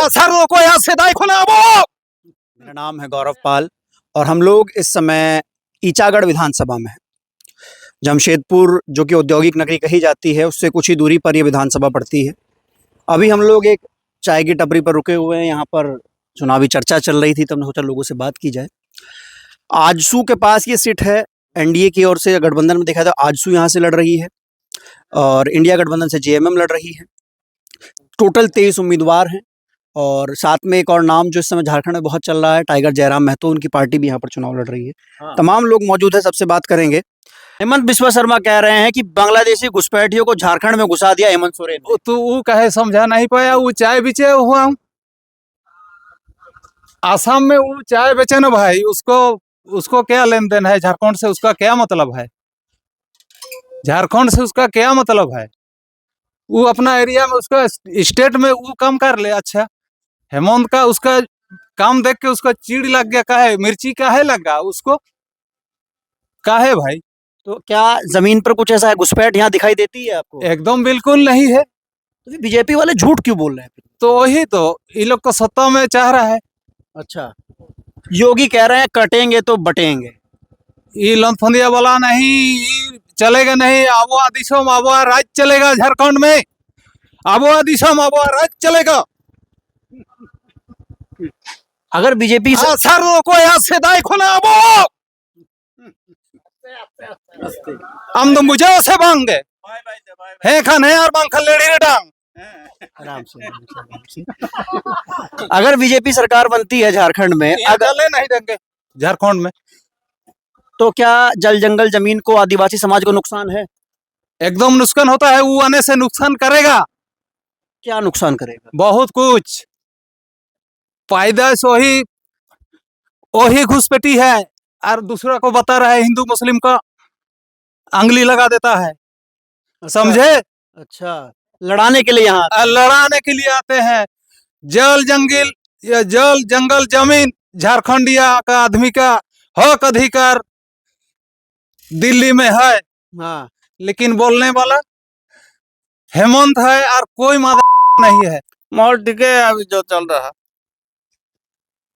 मेरा नाम है गौरव पाल और हम लोग इस समय ईचागढ़ विधानसभा में हैं। जमशेदपुर जो कि औद्योगिक नगरी कही जाती है उससे कुछ ही दूरी पर ये विधानसभा पड़ती है। अभी हम लोग एक चाय की टपरी पर रुके हुए हैं। यहाँ पर चुनावी चर्चा चल रही थी तो हमने सोचा लोगों से बात की जाए। आजसू के पास ये सीट है। एनडीए की ओर से गठबंधन में देखा जाए आजसू यहाँ से लड़ रही है और इंडिया गठबंधन से जेएमएम लड़ रही है। टोटल 23 उम्मीदवार हैं और साथ में एक और नाम जो इस समय झारखंड में बहुत चल रहा है, टाइगर जयराम महतो, उनकी पार्टी भी यहाँ पर चुनाव लड़ रही है। तमाम लोग मौजूद है, सबसे बात करेंगे। हेमंत बिस्वा शर्मा कह रहे हैं कि बांग्लादेशी घुसपैठियों को झारखंड में घुसा दिया हेमंत सोरेन ने। तो वो कहे समझा नहीं पाया। वो चाय बेचे हुआ हूँ आसाम में, वो चाय बेचे ना भाई, उसको क्या लेन देन है झारखंड से? उसका क्या मतलब है? झारखंड से उसका क्या मतलब है? वो अपना एरिया में, उसका स्टेट में वो काम कर ले। अच्छा, हेमंत का उसका काम देख के उसका चीड़ लग गया। काहे मिर्ची काहे लगा उसको? काहे भाई? तो क्या जमीन पर कुछ ऐसा है, घुसपैठ यहाँ दिखाई देती है आपको? एकदम बिल्कुल नहीं है। तो बीजेपी वाले झूठ क्यों बोल रहे हैं? तो वही तो ये लोग को सत्ता में चाह रहा है। अच्छा, योगी कह रहे हैं कटेंगे तो बटेंगे। ये लंथफंदिया वाला नहीं चलेगा। नहीं, आबोआ दिशम आबोआ राज चलेगा झारखंड में। आबोआ दिशम आबोआ राज चलेगा। अगर बीजेपी सर को यहाँ से दाई खोना आबो हम तो मुझे से बांगे है खाने और बांग खलेड़ी रे डांग। आराम से। अगर बीजेपी सरकार बनती है झारखंड में, अगर नहीं देंगे झारखंड में, तो क्या जल जंगल जमीन को आदिवासी समाज को नुकसान है? एकदम नुकसान होता है। वो आने से नुकसान करेगा। क्या नुकसान करेगा? बहुत कुछ। पैदाइश वही घुसपैठी है और दूसरा को बता रहा है हिंदू मुस्लिम का अंगली लगा देता है। समझे? अच्छा, लड़ाने के लिए यहाँ लड़ाने के लिए आते हैं। जल जंगल जमीन झारखंडिया का आदमी का हक अधिकार दिल्ली में है। हाँ, लेकिन बोलने वाला हेमंत है और कोई नहीं है। माहौल ठीक है अभी जो चल रहा।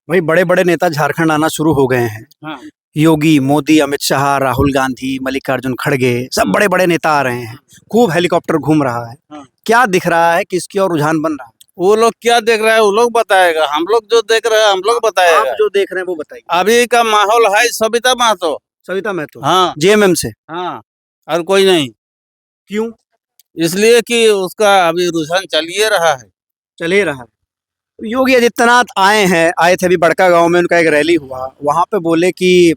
भाई बड़े बड़े नेता झारखंड आना शुरू हो गए हैं। हाँ। योगी, मोदी, अमित शाह, राहुल गांधी, मल्लिकार्जुन खड़गे, सब बड़े बड़े नेता आ रहे हैं। खूब हेलीकॉप्टर घूम रहा है। हाँ। क्या दिख रहा है, किसकी और रुझान बन रहा है? वो लोग क्या देख रहे हैं वो लोग बताएगा। हम लोग जो देख रहे हैं हम लोग बताएगा। आप जो देख रहे हैं वो बताइए। अभी का माहौल है सविता महतो। सविता महतो? हाँ, जेएमएम से? हाँ, और कोई नहीं। क्यों? इसलिए कि उसका अभी रुझान चलिए रहा है। चले रहा है। योगी आदित्यनाथ आए थे अभी बड़का गांव में, उनका एक रैली हुआ। वहां पे बोले कि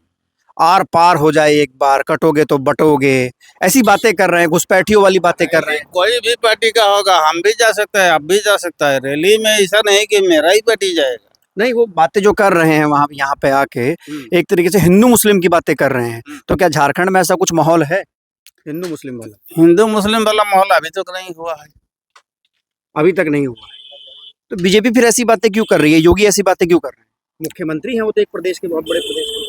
आर पार हो जाए, एक बार कटोगे तो बटोगे, ऐसी बातें कर रहे हैं, घुसपैठियों वाली बातें कर रहे हैं। कोई भी पार्टी का होगा, हम भी जा सकते हैं, आप भी जा सकता है रैली में। ऐसा नहीं कि मेरा ही पार्टी जाएगा। नहीं, वो बातें जो कर रहे हैं वहां यहाँ पे आके एक तरीके से हिंदू मुस्लिम की बातें कर रहे हैं। तो क्या झारखंड में ऐसा कुछ माहौल है हिंदू मुस्लिम वाला? हिंदू मुस्लिम वाला माहौल अभी तक नहीं हुआ है। अभी तक नहीं हुआ है। तो बीजेपी फिर ऐसी बातें क्यों कर रही है? योगी ऐसी बातें क्यों कर रहे हैं? मुख्यमंत्री हैं वो तो एक प्रदेश के, बहुत बड़े प्रदेश के।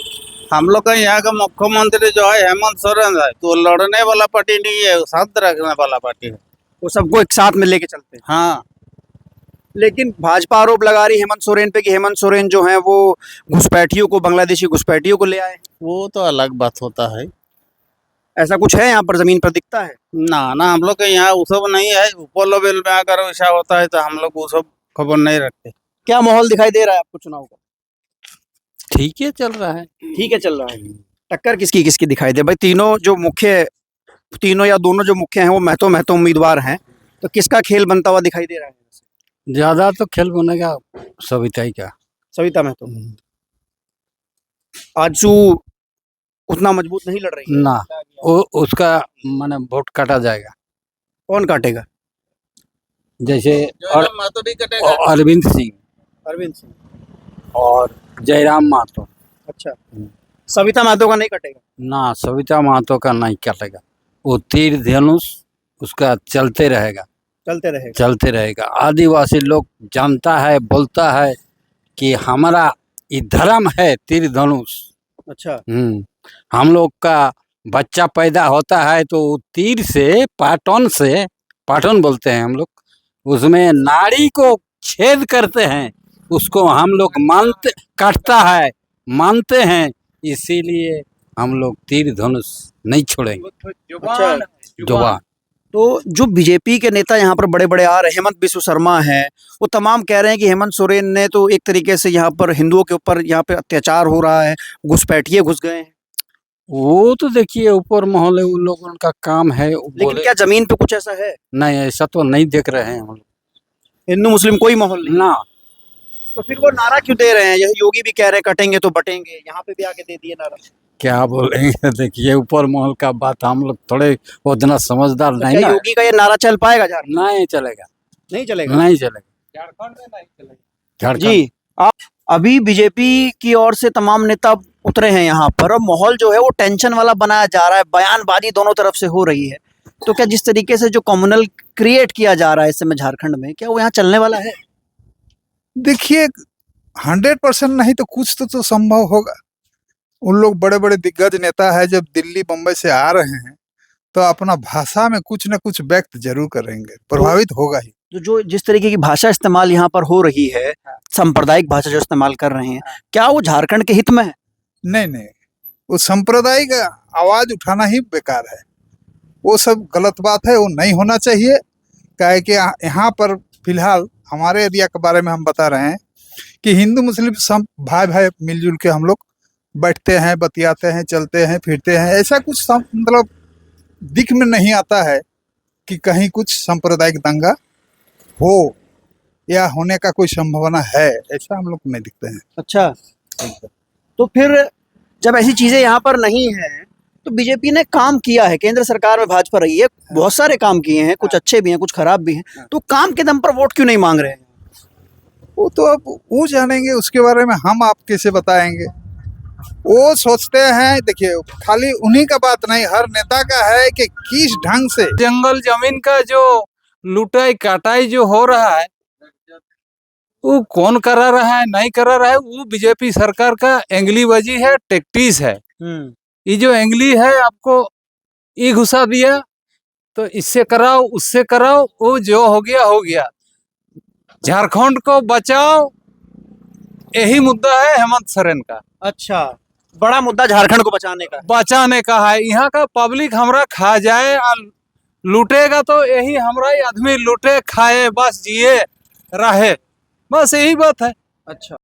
हम लोग का यहाँ का मुख्यमंत्री जो है हेमंत सोरेन है, तो लड़ने वाला पार्टी नहीं है, साथ रखने वाला पार्टी है। वो सबको एक साथ में लेके चलते हैं। हाँ, लेकिन भाजपा आरोप लगा रही हेमंत सोरेन पे कि हेमंत सोरेन जो है वो घुसपैठियों को, बांग्लादेशी घुसपैठियों को ले आए। वो तो अलग बात होता है। ऐसा कुछ है यहाँ पर, जमीन पर दिखता है? ना हम लोग के यहाँ वो सब नहीं है। ऊपर लेवल में अगर वैसा होता है तो हम लोग वो सब खबर नहीं रखते। क्या माहौल दिखाई दे रहा है आपको चुनाव का? ठीक है, चल रहा है। ठीक है, चल रहा है। टक्कर किसकी किसकी दिखाई दे? भाई तीनों या दोनों जो मुख्य हैं वो महतो उम्मीदवार हैं, तो किसका खेल बनता हुआ दिखाई दे रहा है? ज्यादा तो खेल बनेगा सविता ही का। सविता महतो। आजसू उतना मजबूत नहीं लड़ रही है ना, उसका माने वोट काटा जाएगा। कौन काटेगा? जैसे अरविंद सिंह और जयराम महतो। अच्छा, सविता महतो का नहीं कटेगा? ना, सविता महतो का नहीं कटेगा। वो तीर धनुष उसका चलते रहेगा। आदिवासी लोग जानता है, बोलता है कि हमारा ये धर्म है तीर धनुष। अच्छा। हम लोग का बच्चा पैदा होता है तो तीर से पाटन बोलते हैं हम लोग, उसमें नाड़ी को छेद करते हैं उसको हम लोग मानते, काटता है, मानते हैं, इसीलिए हम लोग तीर धनुष नहीं छोड़ेंगे। अच्छा, जुबान तो जो बीजेपी के नेता यहाँ पर बड़े बड़े आ रहे हैं, हेमंत बिस्व शर्मा हैं, वो तमाम कह रहे हैं कि हेमंत सोरेन ने तो एक तरीके से यहाँ पर हिंदुओं के ऊपर यहाँ पे अत्याचार हो रहा है, घुसपैठिए घुस गए हैं। वो तो देखिए ऊपर महल है, उन लोगों का काम है, वो लेकिन बोले क्या जमीन पे कुछ ऐसा है? नहीं, ऐसा तो नहीं देख रहे हैं हम लोग हिंदू मुस्लिम कोई माहौल नहीं। ना। तो फिर वो नारा क्यों दे रहे हैं? यही योगी भी कह रहे हैं कटेंगे तो बटेंगे, यहाँ पे भी आके दे दिए नारा। क्या बोलेंगे, देखिए ऊपर महल का बात हम लोग थोड़े उतना समझदार तो नहीं क्या ना। योगी का ये नारा चल पाएगा झारखंड? नहीं चलेगा, नहीं चलेगा। नहीं चलेगा, झारखंड में नहीं चलेगा। झारखंड जी, आप अभी बीजेपी की ओर से तमाम नेता उतरे हैं यहाँ पर, और माहौल जो है वो टेंशन वाला बनाया जा रहा है, बयानबाजी दोनों तरफ से हो रही है। तो क्या जिस तरीके से जो कम्युनल क्रिएट किया जा रहा है इस समय झारखंड में, क्या वो यहाँ चलने वाला है? देखिए 100% नहीं तो कुछ तो संभव होगा। उन लोग बड़े बड़े दिग्गज नेता है, जब दिल्ली बम्बई से आ रहे हैं तो अपना भाषा में कुछ न कुछ व्यक्त जरूर करेंगे, प्रभावित होगा ही। जो जिस तरीके की भाषा इस्तेमाल यहाँ पर हो रही है, सांप्रदायिक भाषा जो इस्तेमाल कर रहे हैं, क्या वो झारखंड के हित में है? नहीं नहीं, वो सांप्रदायिक आवाज उठाना ही बेकार है, वो सब गलत बात है, वो नहीं होना चाहिए। काहे कि यहाँ पर फिलहाल हमारे एरिया के बारे में हम बता रहे हैं कि हिंदू मुस्लिम सब भाई भाई मिलजुल के हम लोग बैठते हैं, बतियाते हैं, चलते हैं, फिरते हैं। ऐसा कुछ मतलब दिख में नहीं आता है कि कहीं कुछ सांप्रदायिक दंगा हो या होने का कोई संभावना है, ऐसा हम लोग को नहीं दिखते हैं। अच्छा, तो फिर जब ऐसी चीजें यहाँ पर नहीं है, तो बीजेपी ने काम किया है, केंद्र सरकार में भाजपा रही है, बहुत सारे काम किए हैं, कुछ अच्छे भी हैं, कुछ खराब भी हैं, तो काम के दम पर वोट क्यों नहीं मांग रहे हैं? वो तो अब वो जानेंगे, उसके बारे में हम आप कैसे बताएंगे। वो सोचते हैं, देखिए खाली उन्हीं का बात नहीं, हर नेता का है कि किस ढंग से जंगल जमीन का जो लुटाई काटाई जो हो रहा है, वो कौन करा रहा है, नहीं करा रहा है, वो बीजेपी सरकार का एंगलीबाजी है, टैक्टिस है। ये जो एंगली है, आपको ये घुसा दिया तो इससे कराओ, उससे कराओ, वो जो हो गया। झारखंड को बचाओ, यही मुद्दा है हेमंत सोरेन का। अच्छा, बड़ा मुद्दा झारखंड को बचाने का है। यहाँ का पब्लिक हमरा खा जाए और लूटेगा तो यही हमरा ही आदमी लूटे खाए, बस जिए रहे, बस यही बात है। अच्छा।